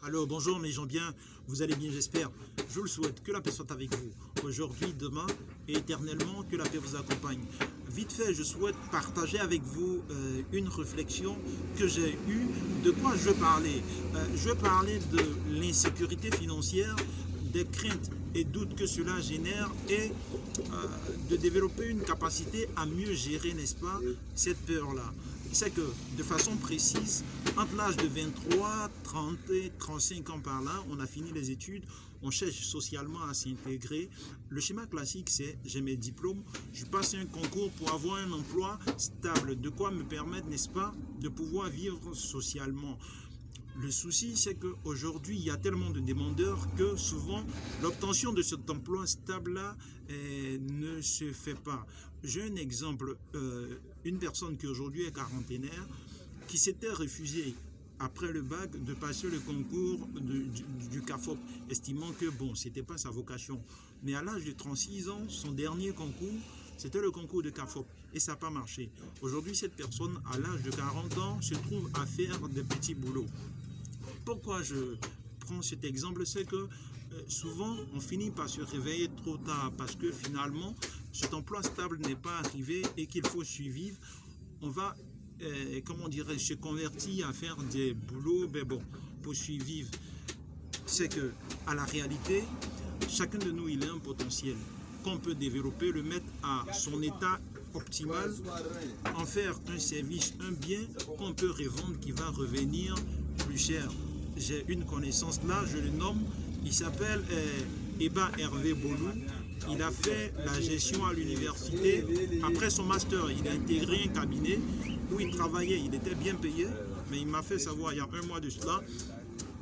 Alors bonjour mes gens bien, vous allez bien j'espère. Je vous le souhaite, que la paix soit avec vous. Aujourd'hui, demain et éternellement, que la paix vous accompagne. Vite fait, je souhaite partager avec vous une réflexion que j'ai eue. De quoi je veux parler? Je veux parler de l'insécurité financière, des craintes et doutes que cela génère et de développer une capacité à mieux gérer, n'est-ce pas, cette peur-là. C'est que de façon précise, entre l'âge de 23, 30 et 35 ans par là, on a fini les études, on cherche socialement à s'intégrer. Le schéma classique, c'est j'ai mes diplômes, je passe un concours pour avoir un emploi stable, de quoi me permettre, n'est-ce pas, de pouvoir vivre socialement. Le souci, c'est qu'aujourd'hui, il y a tellement de demandeurs que souvent, l'obtention de cet emploi stable-là ne se fait pas. J'ai un exemple, une personne qui aujourd'hui est quarantenaire, qui s'était refusée après le bac de passer le concours du CAFOP, estimant que bon, c'était pas sa vocation. Mais à l'âge de 36 ans, son dernier concours, c'était le concours de CAFOP et ça n'a pas marché. Aujourd'hui, cette personne, à l'âge de 40 ans, se trouve à faire des petits boulots. Pourquoi je prends cet exemple? C'est que souvent on finit par se réveiller trop tard parce que finalement cet emploi stable n'est pas arrivé et qu'il faut survivre. On va, comment dirais-je, se convertir à faire des boulots, mais bon, pour survivre. C'est que à la réalité, chacun de nous il a un potentiel qu'on peut développer, le mettre à son état optimal, en faire un service, un bien qu'on peut revendre qui va revenir plus cher. J'ai une connaissance là, je le nomme, il s'appelle Eba Hervé Bolou. Il a fait la gestion à l'université. Après son master, il a intégré un cabinet où il travaillait, il était bien payé, mais il m'a fait savoir il y a un mois de cela,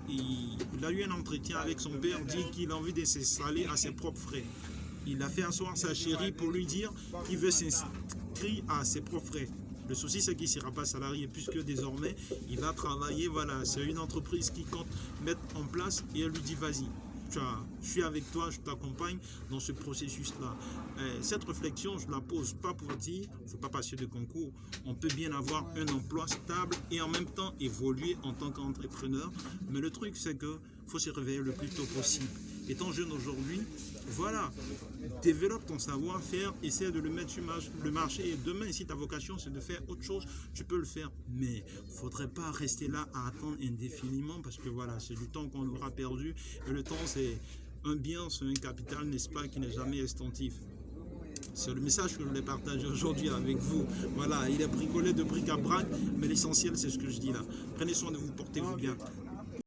il a eu un entretien avec son père, dit qu'il a envie de s'installer à ses propres frais. Il a fait asseoir sa chérie pour lui dire qu'il veut s'inscrire à ses propres frais. Le souci, c'est qu'il ne sera pas salarié puisque désormais, il va travailler. Voilà, c'est une entreprise qui compte mettre en place et elle lui dit vas-y, je suis avec toi, je t'accompagne dans ce processus-là. Cette réflexion, je ne la pose pas pour dire il ne faut pas passer de concours. On peut bien avoir un emploi stable et en même temps évoluer en tant qu'entrepreneur. Mais le truc, c'est qu'il faut se réveiller le plus tôt possible. Étant jeune aujourd'hui, voilà, développe ton savoir-faire, essaie de le mettre sur le marché et demain, si ta vocation c'est de faire autre chose, tu peux le faire. Mais il ne faudrait pas rester là à attendre indéfiniment parce que voilà, c'est du temps qu'on aura perdu et le temps c'est un bien, c'est un capital, n'est-ce pas, qui n'est jamais extinctif. C'est le message que je voulais partager aujourd'hui avec vous. Voilà, il est bricolé de bric à brac, mais l'essentiel c'est ce que je dis là. Prenez soin de vous, portez-vous bien.